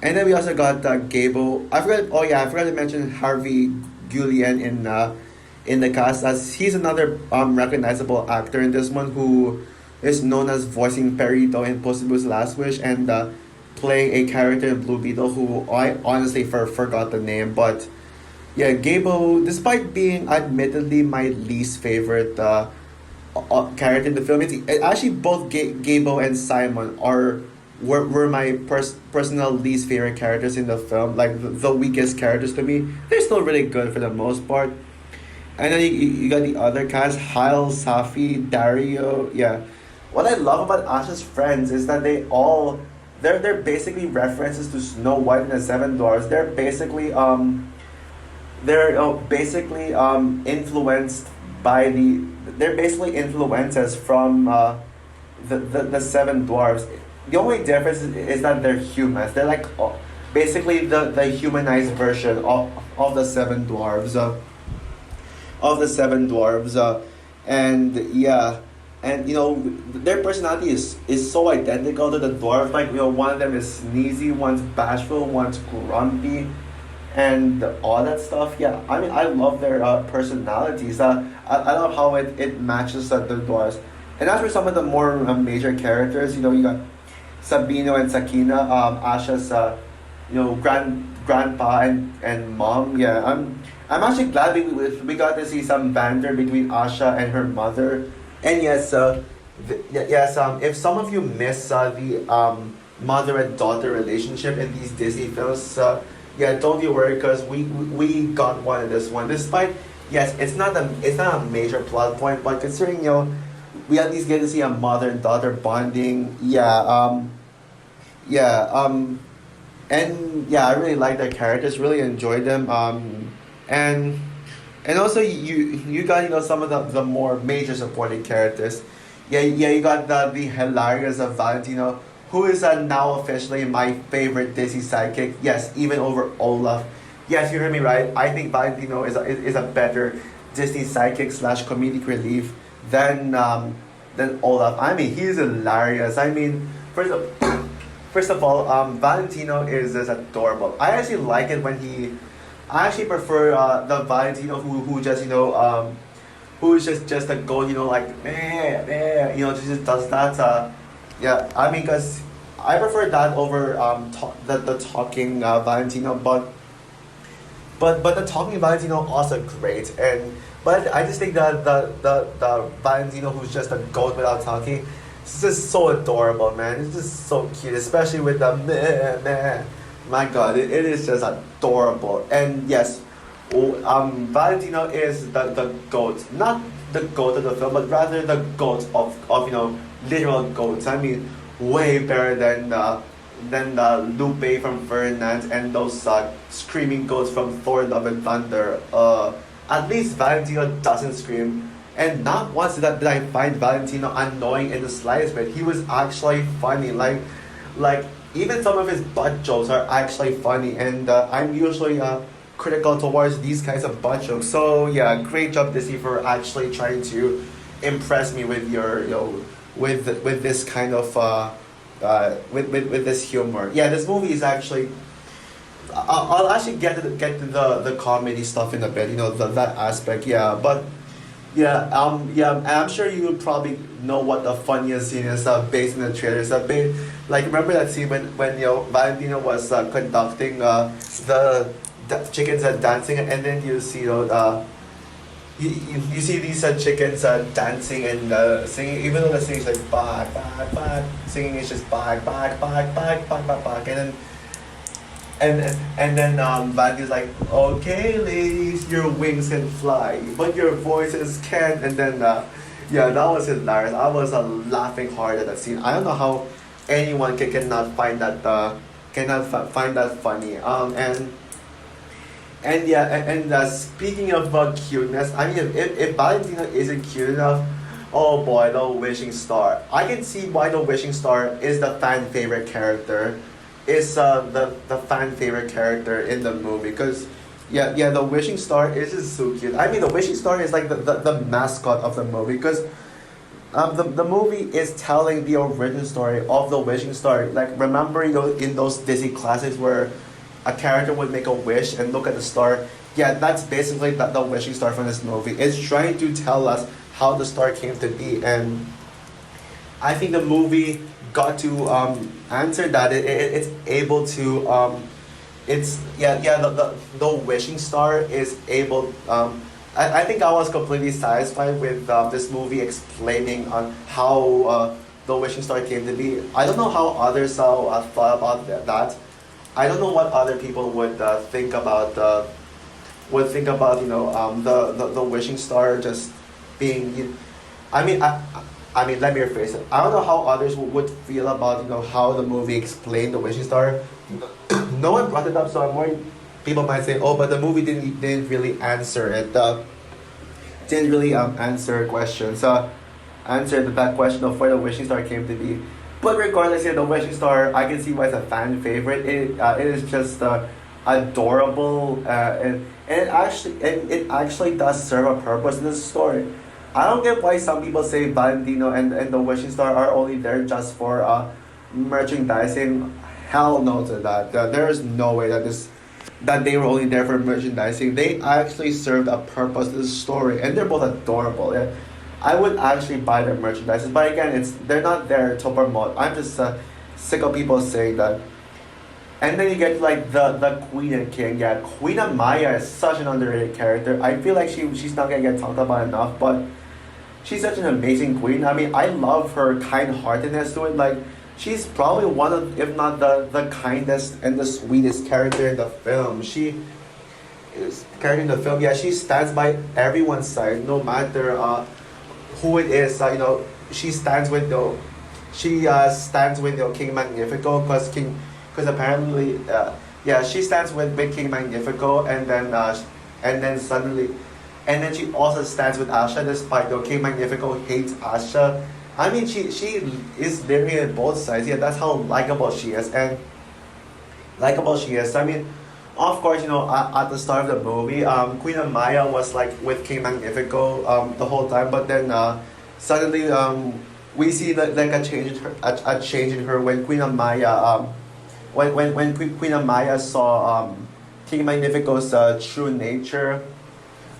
and then we also got Gabo. I forgot. Oh yeah, I forgot to mention Harvey Guillén in the cast, as he's another recognizable actor in this one who is known as voicing Perito in Puss in Boots: Last Wish and playing a character in Blue Beetle who I honestly forgot the name. But yeah, Gabo, despite being admittedly my least favorite character in the film, actually both Gabo and Simon were my personal least favorite characters in the film, like the weakest characters to me. They're still really good for the most part. And then you got the other cast, Hyle, Safi, Dario. Yeah. What I love about Asha's friends is that they're basically references to Snow White and the Seven Dwarfs. They're basically influenced by they're basically influences from the Seven Dwarfs. The only difference is that they're humans. They're like basically the humanized version of the Seven Dwarfs. And yeah, and their personality is so identical to the dwarf. Like one of them is sneezy, one's bashful, one's grumpy, and all that stuff. Yeah, I mean I love their personalities. I love how it matches the dwarves. And as for some of the more major characters, you got Sabino and Sakina, Asha's grandpa and mom. Yeah, I'm actually glad we got to see some banter between Asha and her mother. And yes, yes. If some of you miss the mother and daughter relationship in these Disney films, yeah, don't be worried because we got one in this one. Despite yes, it's not a major plot point, but considering we at least get to see a mother and daughter bonding. Yeah, yeah, and yeah, I really like their characters. Really enjoyed them. And also you got some of the more major supporting characters. Yeah, you got the hilarious of Valentino, who is now officially my favorite Disney sidekick. Yes, even over Olaf. Yes, you heard me right. I think Valentino is a better Disney sidekick slash comedic relief than Olaf. I mean, he's hilarious. I mean, first of first of all, Valentino is just adorable. I actually like it when he. I actually prefer the Valentino who just who's just a goat, like just does that. Yeah, I mean, cause I prefer that over the talking Valentino, but the talking Valentino also great, and but I just think that the Valentino who's just a goat without talking, it's just so adorable, man. It's just so cute, especially with the meh meh. My God, it is just adorable. And yes, Valentino is the goat, not the goat of the film, but rather the goat of literal goats. I mean, way better than Lupe from Ferdinand and those screaming goats from Thor: Love and Thunder. At least Valentino doesn't scream. And not once did I find Valentino annoying in the slightest bit. He was actually funny. Like even some of his butt jokes are actually funny, and I'm usually critical towards these kinds of butt jokes. So yeah, great job Disney for actually trying to impress me with your with this kind of with this humor. Yeah, this movie is actually. I'll actually get to the comedy stuff in a bit. That aspect. Yeah, but yeah, and I'm sure you probably know what the funniest scene is based in the trailers. Like remember that scene when Valentino was conducting the chickens are dancing, and then you see you see these chickens dancing and singing, even though the singing is like bag bag bag, singing is just bag bag bag bag bag bag bag, and then Valentino's like, okay, ladies, your wings can fly, but your voices can't. And then yeah, that was hilarious. I was laughing hard at that scene. I don't know how anyone cannot find that find that funny. And yeah, and speaking of cuteness, I mean, if Valentino isn't cute enough, oh boy, the Wishing Star. I can see why the Wishing Star is the fan favorite character. Is the fan favorite character in the movie, because yeah, the Wishing Star is just so cute. I mean, the Wishing Star is like the mascot of the movie, because the movie is telling the origin story of the Wishing Star. Like remember in those Disney classics where a character would make a wish and look at the star. Yeah, that's basically the Wishing Star from this movie. It's trying to tell us how the star came to be, and I think the movie got to answer that. It's able to it's the Wishing Star is able. I think I was completely satisfied with this movie explaining on how the Wishing Star came to be. I don't know how others thought about that. I don't know what other people would think about the Wishing Star just being. I mean let me rephrase it. I don't know how others would feel about how the movie explained the Wishing Star. No one brought it up, so I'm worried people might say, oh, but the movie didn't really answer it. Didn't really answer questions. Answer that question of where the Wishing Star came to be. But regardless, the Wishing Star, I can see why it's a fan favorite. It is just adorable, and it actually does serve a purpose in the story. I don't get why some people say Valentino and the Wishing Star are only there just for merchandising. Hell no to that. There is no way that they were only there for merchandising. They actually served a purpose to the story, and they're both adorable. Yeah. I would actually buy their merchandise, but again, they're not there to promote. I'm just sick of people saying that. And then you get like the Queen and King. Yeah, Queen Amaya is such an underrated character. I feel like she's not gonna get talked about enough, but she's such an amazing queen. I mean, I love her kind-heartedness to it. Like, she's probably one of, if not the kindest and the sweetest character in the film. She is character in the film. Yeah, she stands by everyone's side, no matter who it is. She stands with King Magnifico, because apparently she stands with King Magnifico, and then suddenly. And then she also stands with Asha, despite though King Magnifico hates Asha. I mean, she is very at both sides. Yeah, that's how likable she is. I mean, of course, at the start of the movie, Queen Amaya was like with King Magnifico the whole time, but then suddenly we see like a change in her, a change in her when Queen Amaya when Queen Amaya saw King Magnifico's true nature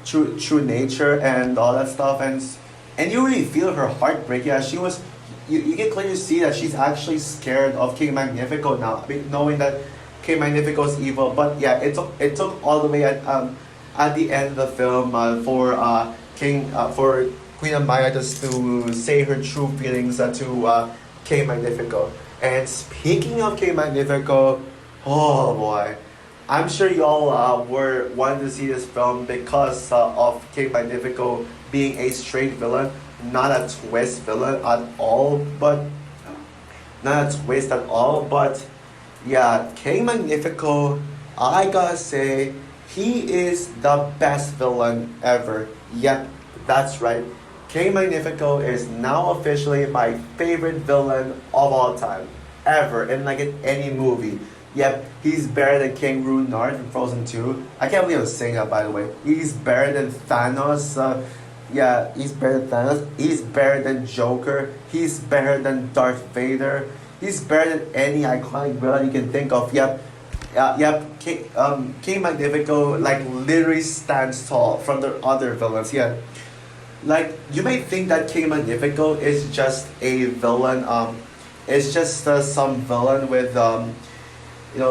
and all that stuff, and you really feel her heartbreak. Yeah, she was. You can clearly see that she's actually scared of King Magnifico now, knowing that King Magnifico is evil. But yeah, it took all the way at the end of the film for Queen Amaya just to say her true feelings to King Magnifico. And speaking of King Magnifico, oh boy, I'm sure y'all were wanting to see this film because of King Magnifico being a straight villain, not a twist villain at all, but not a twist at all. But yeah, King Magnifico, I gotta say, he is the best villain ever. Yep, that's right. King Magnifico is now officially my favorite villain of all time, ever, in like in any movie. Yep, he's better than King Runar in Frozen 2. I can't believe I'm saying that, by the way. He's better than Thanos. Yeah, he's better than Thanos. He's better than Joker. He's better than Darth Vader. He's better than any iconic villain you can think of. Yep. Yep, King Magnifico like literally stands tall from the other villains. Yeah, like you may think that King Magnifico is just a villain. It's just some villain with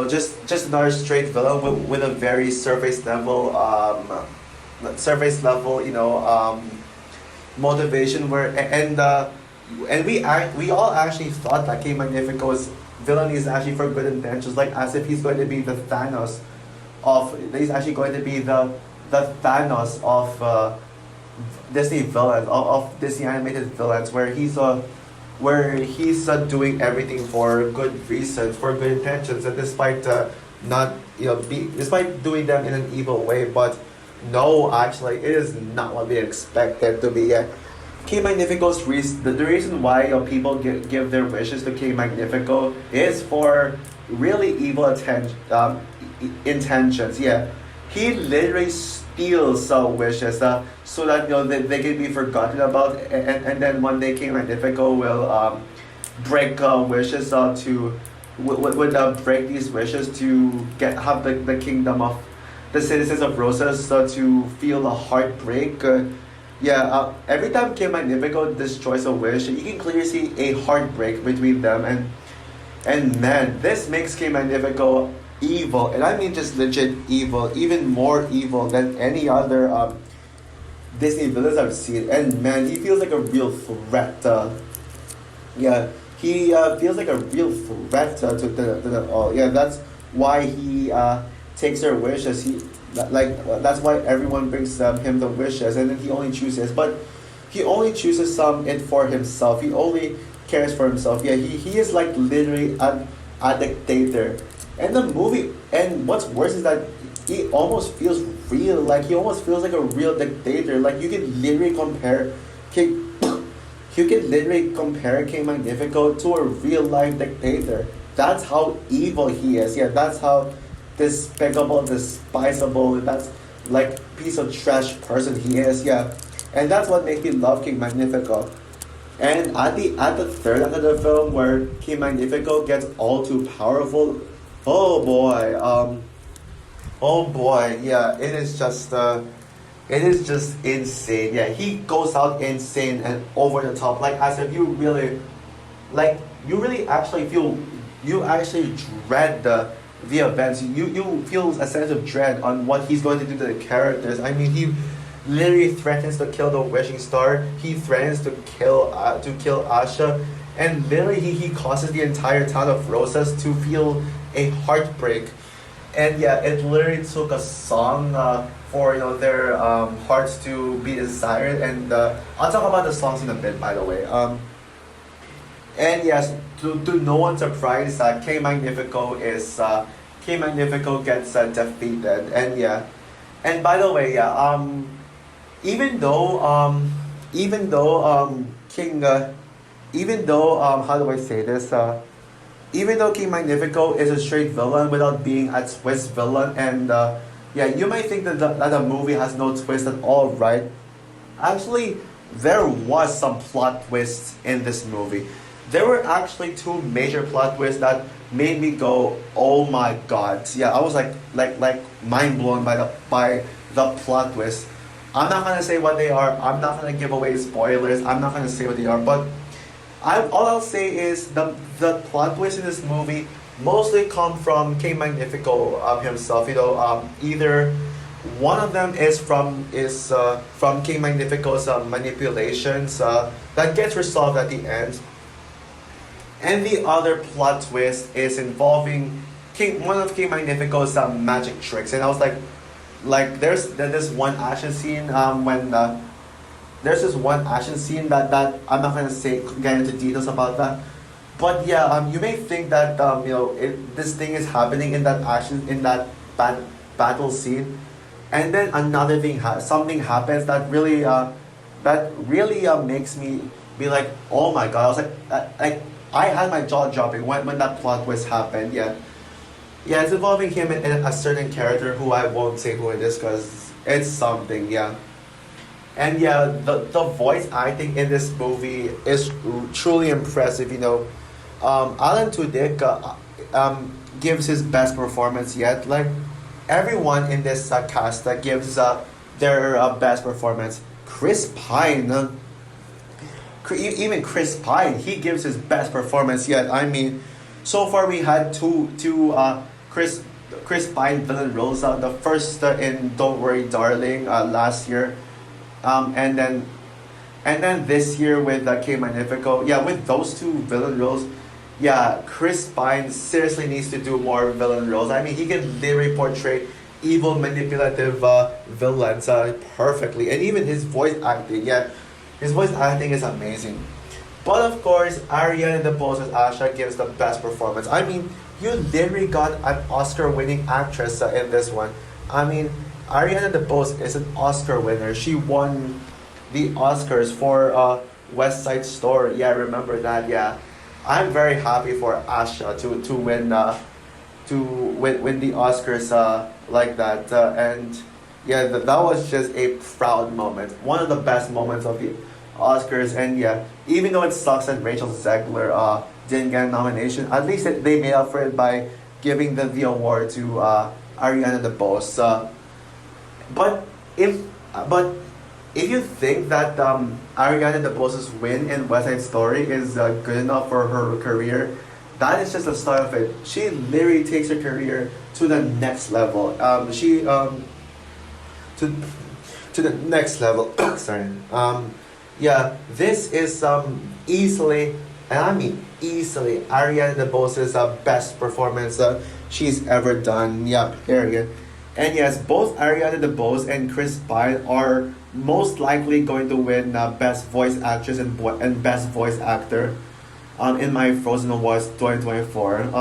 just another straight villain with a very surface level motivation where and we all actually thought that King Magnifico's villain is actually for good intentions, like as if he's going to be the Thanos of he's actually going to be the Thanos of Disney villains of Disney animated villains where he's doing everything for good reasons, for good intentions, and despite not despite doing them in an evil way. But no, actually, it is not what we expected to be. King Magnifico's the reason why people give their wishes to King Magnifico is for really evil intentions. Yeah, he literally steals wishes so that they can be forgotten about, and then one day King Magnifico will break wishes would break these wishes to have the kingdom of the citizens of Rosas to feel a heartbreak. Every time King Magnifico destroys a wish, you can clearly see a heartbreak between them, and man, this makes King Magnifico evil, and I mean just legit evil, even more evil than any other Disney villains I've seen. And man, he feels like a real threat. He feels like a real threat to the all. Yeah, that's why he takes their wishes. That's why everyone brings him the wishes, and then he only chooses. But he only chooses it for himself. He only cares for himself. Yeah, he is like literally a dictator. And the movie, and what's worse is that he almost feels real. Like he almost feels like a real dictator. Like you can literally compare King. You can literally compare King Magnifico to a real life dictator. That's how evil he is. Yeah, that's how despicable, despisable, that's like piece of trash person he is. Yeah, and that's what makes me love King Magnifico. And at the third act of the film, where King Magnifico gets all too powerful, oh boy, yeah, it is just insane. Yeah, he goes out insane and over the top, like as if you really actually feel, you actually dread the events. You feel a sense of dread on what he's going to do to the characters. I mean, he literally threatens to kill the wishing star. He threatens to kill Asha, and literally he causes the entire town of Rosas to feel a heartbreak. And yeah, it literally took a song for their hearts to be desired. And I'll talk about the songs in a bit, by the way. And yes, to no one's surprise, King Magnifico gets defeated. And yeah, and by the way, yeah, even though King, even though how do I say this? even though King Magnifico is a straight villain without being a twist villain, and yeah, you might think that the movie has no twist at all, right? Actually, there was some plot twists in this movie. There were actually two major plot twists that made me go, "Oh my god!" Yeah, I was like mind blown by the plot twist. I'm not gonna say what they are. I'm not gonna give away spoilers. I'm not gonna say what they are. But all I'll say is the plot twist in this movie mostly come from King Magnifico himself. You know, either one of them is from King Magnifico's manipulations that gets resolved at the end, and the other plot twist is involving one of King Magnifico's magic tricks. And I was like there's this one action scene when there's this one action scene that I'm not gonna get into details about that. But yeah, you may think that you know this thing is happening in that battle scene, and then another thing something happens that really makes me be like, oh my god! I was like I had my jaw dropping when that plot twist happened. Yeah, yeah, it's involving him and a certain character who I won't say who it is because it's something. Yeah. And yeah, the voice acting in this movie is truly impressive. You know, Alan Tudyk gives his best performance yet. Like everyone in this cast gives their best performance. Chris Pine, even Chris Pine, he gives his best performance yet. I mean, so far we had two Chris Pine villain roles. The first in Don't Worry, Darling, last year. And then this year with K Magnifico, yeah, with those two villain roles, yeah, Chris Pine seriously needs to do more villain roles. I mean, he can literally portray evil, manipulative villains perfectly, and even his voice acting, yeah, his voice acting is amazing. But of course, Ariana DeBose as Asha gives the best performance. I mean, you literally got an Oscar-winning actress in this one. I mean, Ariana DeBose is an Oscar winner. She won the Oscars for West Side Story. Yeah, I remember that. Yeah, I'm very happy for Asha to win the Oscars like that. And yeah, that was just a proud moment. One of the best moments of the Oscars. And yeah, even though it sucks that Rachel Zegler didn't get a nomination, at least they made up for it by giving the award to Ariana DeBose. But if you think that Ariana DeBose's win in West Side Story is good enough for her career, that is just the start of it. She literally takes her career to the next level. To the next level. Sorry. Yeah, this is easily, and I mean easily, Ariana DeBose's best performance she's ever done. Yeah, period. And yes, both Ariana DeBose and Chris Pine are most likely going to win Best Voice Actress and Best Voice Actor in my Frozen Awards 2024.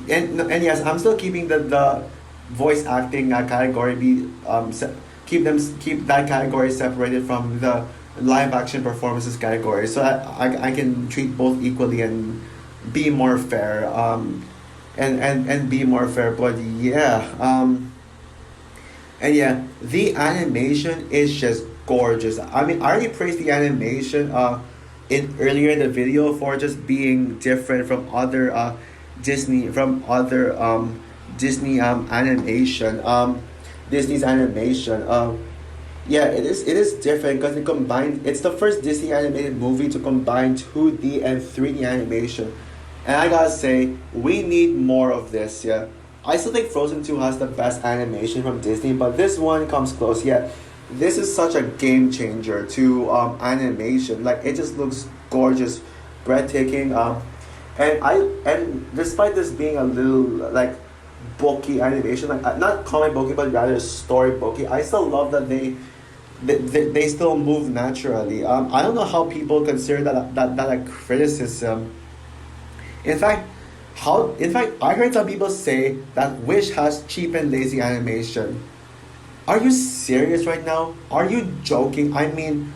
And yes, I'm still keeping the voice acting category keep that category separated from the live action performances category, so I can treat both equally and be more fair. And be more fair. But yeah, and yeah, the animation is just gorgeous. I mean, I already praised the animation in earlier in the video for just being different from other Disney animation. Disney's animation. Yeah, it is different because it's the first Disney animated movie to combine 2D and 3D animation. And I gotta say, we need more of this, yeah. I still think Frozen 2 has the best animation from Disney, but this one comes close, yeah. This is such a game changer to animation. Like, it just looks gorgeous, breathtaking. And despite this being a little, like, booky animation, like, not comic booky, but rather story booky, I still love that they still move naturally. I don't know how people consider that a criticism. In fact, I heard some people say that Wish has cheap and lazy animation. Are you serious right now? Are you joking? I mean,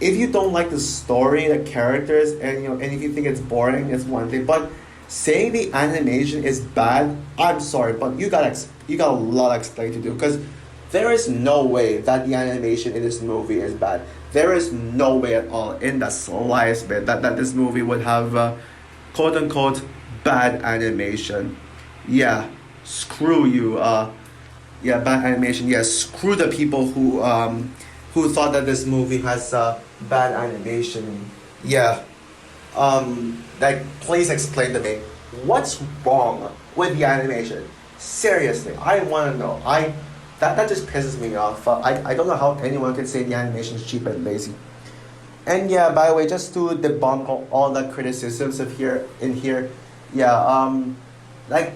if you don't like the story, the characters, and and if you think it's boring, it's one thing. But saying the animation is bad, I'm sorry, but you got a lot of explaining to do because there is no way that the animation in this movie is bad. There is no way at all in the slightest bit that this movie would have quote unquote bad animation. Yeah, screw you. Yeah, bad animation. Yeah, screw the people who thought that this movie has bad animation. Yeah. Like, please explain to me what's wrong with the animation. Seriously, I want to know. That just pisses me off. I don't know how anyone can say the animation is cheap and lazy. And yeah, by the way, just to debunk all the criticisms of here, yeah, like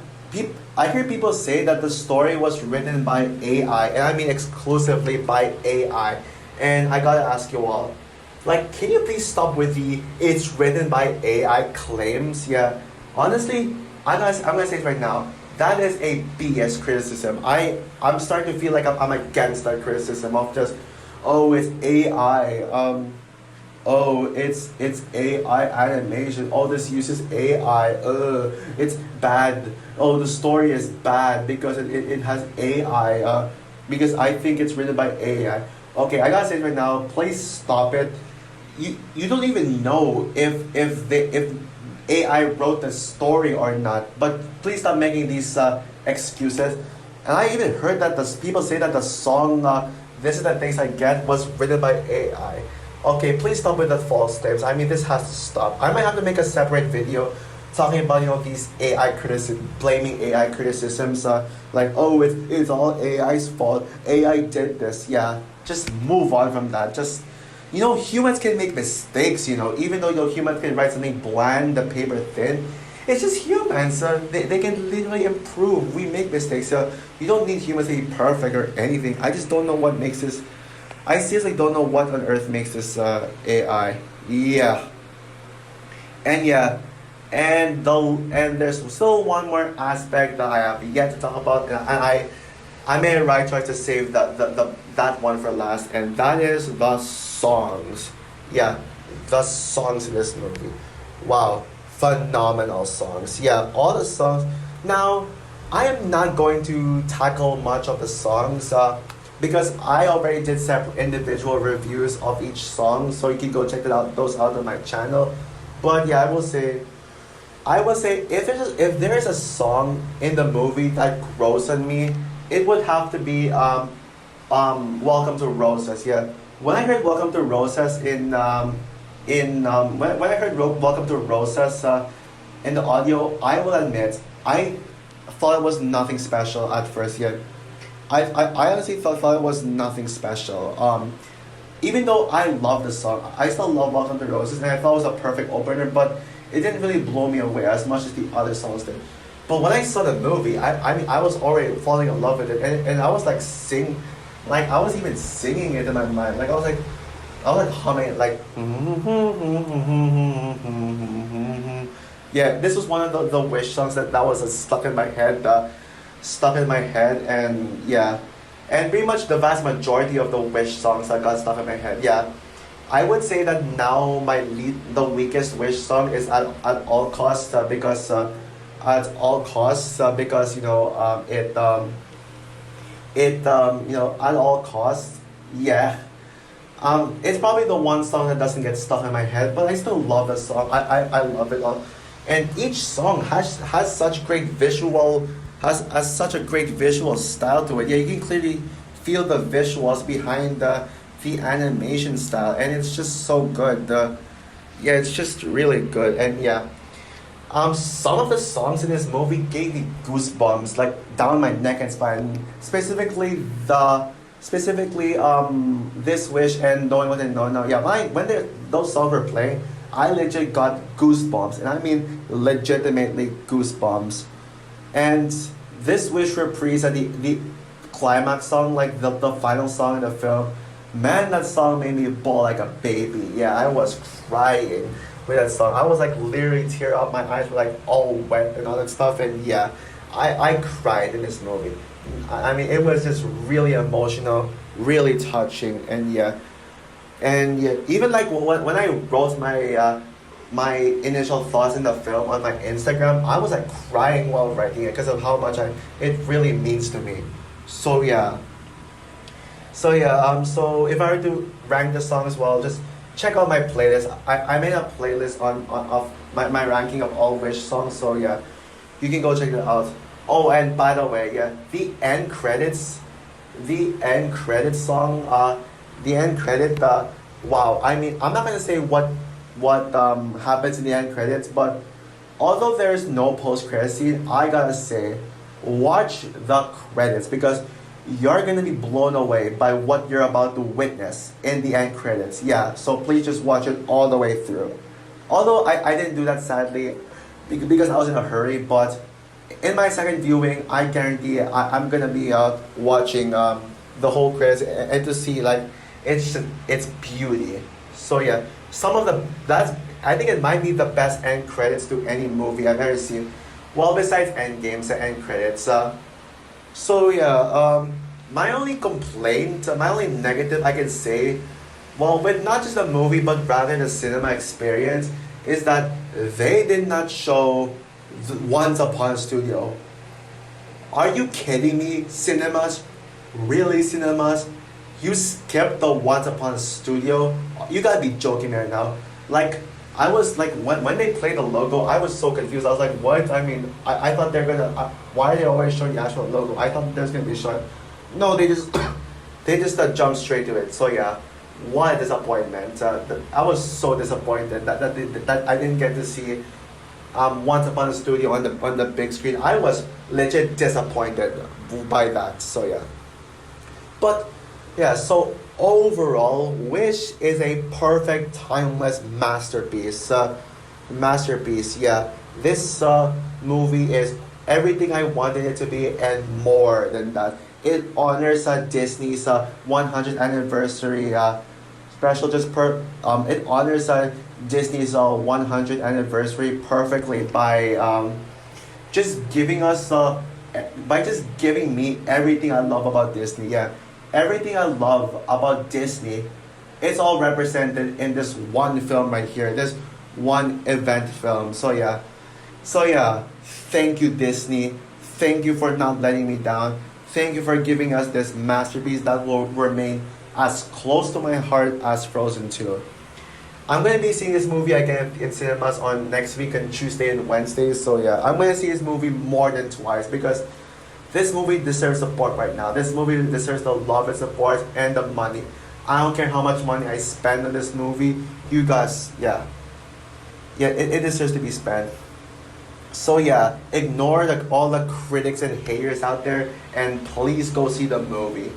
I hear people say that the story was written by AI, and I mean exclusively by AI. And I gotta ask you all, like, can you please stop with the "it's written by AI" claims? Yeah, honestly, I'm gonna say it right now. That is a BS criticism. I'm starting to feel like I'm against that criticism of just, oh, it's AI. Oh, it's AI animation. Oh, this uses AI. It's bad. Oh, the story is bad because it has AI. Because I think it's written by AI. Okay, I gotta say it right now. Please stop it. You don't even know if AI wrote the story or not. But please stop making these excuses. And I even heard that the people say that the song "This Is the Things I Get" was written by AI. Okay, please stop with the false claims. I mean, this has to stop. I might have to make a separate video talking about these AI criticism, blaming AI criticisms. Like, oh, it's all AI's fault. AI did this. Yeah, just move on from that. Just humans can make mistakes. Even though humans can write something bland, the paper thin. It's just humans. They can literally improve. We make mistakes. You don't need humans to be perfect or anything. I just don't know what makes this. I seriously don't know what on earth makes this AI. Yeah. And yeah, and there's still one more aspect that I have yet to talk about, and I made a right choice to save that one for last, and that is the songs. Yeah, the songs in this movie. Wow, phenomenal songs. Yeah, all the songs. Now, I am not going to tackle much of the songs. Because I already did separate individual reviews of each song, so you can go check those out on my channel. But yeah, I will say if there is a song in the movie that grows on me, it would have to be "Welcome to Roses." Yeah, when I heard "Welcome to Roses" when I heard "Welcome to Roses" in the audio, I will admit I thought it was nothing special at first. Yeah. I honestly thought it was nothing special. Even though I love the song, I still love "Welcome to Roses," and I thought it was a perfect opener, but it didn't really blow me away as much as the other songs did. But when I saw the movie, I mean, I was already falling in love with it, and I was like I was even singing it in my mind. I was like humming it, like. Yeah, this was one of the Wish songs that was stuck in my head. And yeah, and pretty much the vast majority of the Wish songs that got stuck in my head. Yeah, I would say that now the weakest Wish song is at all costs because at all costs because at all costs. Yeah, it's probably the one song that doesn't get stuck in my head, but I still love the song. I love it all, and each song has such great visual. Has such a great visual style to it. Yeah, you can clearly feel the visuals behind the animation style, and it's just so good. Yeah, it's just really good, and yeah, some of the songs in this movie gave me goosebumps, like down my neck and spine. Specifically, "This Wish" and "Knowing What I Know Now." Yeah, when those songs were playing, I legit got goosebumps, and I mean legitimately goosebumps. And "This Wish" reprise at the climax song, like the final song in the film, man, that song made me bawl like a baby. Yeah, I was crying with that song. I was like literally tear up. My eyes were like all wet and all that stuff. And yeah, I cried in this movie. I mean, it was just really emotional, really touching, and yeah. And yeah, even like when I wrote my initial thoughts in the film on my Instagram, I was like crying while writing it because of how much it really means to me. So yeah. So if I were to rank the songs, well, just check out my playlist. I made a playlist on of my ranking of all Wish songs. So yeah, you can go check it out. Oh, and by the way, yeah, the end credits song, the end credit. Wow, I mean, I'm not gonna say what happens in the end credits, but although there's no post credit scene, I gotta say, watch the credits because you're gonna be blown away by what you're about to witness in the end credits. Yeah, so please just watch it all the way through. Although I didn't do that sadly because I was in a hurry, but in my second viewing, I guarantee I'm gonna be watching the whole credits and to see like it's beauty. So yeah, some of the that's I think it might be the best end credits to any movie I've ever seen. Well, besides Endgame's end credits. So yeah, my only complaint, my only negative I can say, well, with not just the movie but rather the cinema experience, is that they did not show Once Upon a Studio. Are you kidding me, cinemas? Really, cinemas? You skipped the Once Upon a Studio? You gotta be joking right now. Like, I was like, when they played the logo, I was so confused. I was like, what? I mean, I thought they're gonna. Why are they always showing the actual logo? I thought there's gonna be shot. No, they just they just jumped straight to it. So yeah, what a disappointment. I was so disappointed that I didn't get to see Once Upon a Studio on the big screen. I was legit disappointed by that. So yeah, but yeah. So overall, Wish is a perfect, timeless masterpiece. Masterpiece. Yeah, this movie is everything I wanted it to be and more than that. It honors Disney's 100th anniversary special. It honors Disney's 100th anniversary perfectly by just giving us by just giving me everything I love about Disney. Yeah, everything I love about Disney, it's all represented in this one film right here. This one event film. So yeah. Thank you, Disney. Thank you for not letting me down. Thank you for giving us this masterpiece that will remain as close to my heart as Frozen 2. I'm gonna be seeing this movie again in cinemas on next week on Tuesday and Wednesday. So yeah, I'm gonna see this movie more than twice because this movie deserves support right now. This movie deserves the love and support and the money. I don't care how much money I spend on this movie. You guys, yeah, it deserves to be spent. So yeah, ignore all the critics and haters out there, and please go see the movie.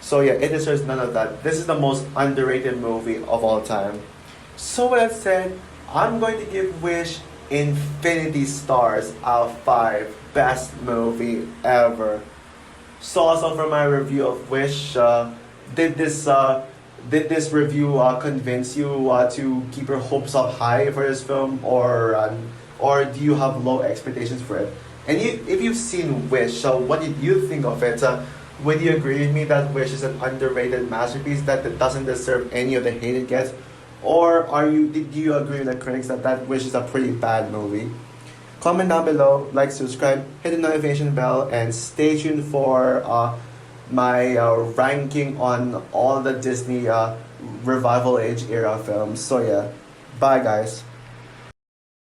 So yeah, it deserves none of that. This is the most underrated movie of all time. So with that said, I'm going to give Wish Infinity Stars out of 5. Best movie ever. So also for my review of Wish, did this review convince you to keep your hopes up high for this film, or do you have low expectations for it? And if you've seen Wish, what did you think of it? Would you agree with me that Wish is an underrated masterpiece that doesn't deserve any of the hate it gets? Or do you agree with the critics that Wish is a pretty bad movie? Comment down below, like, subscribe, hit the notification bell, and stay tuned for my ranking on all the Disney Revival Age era films. So yeah, bye guys.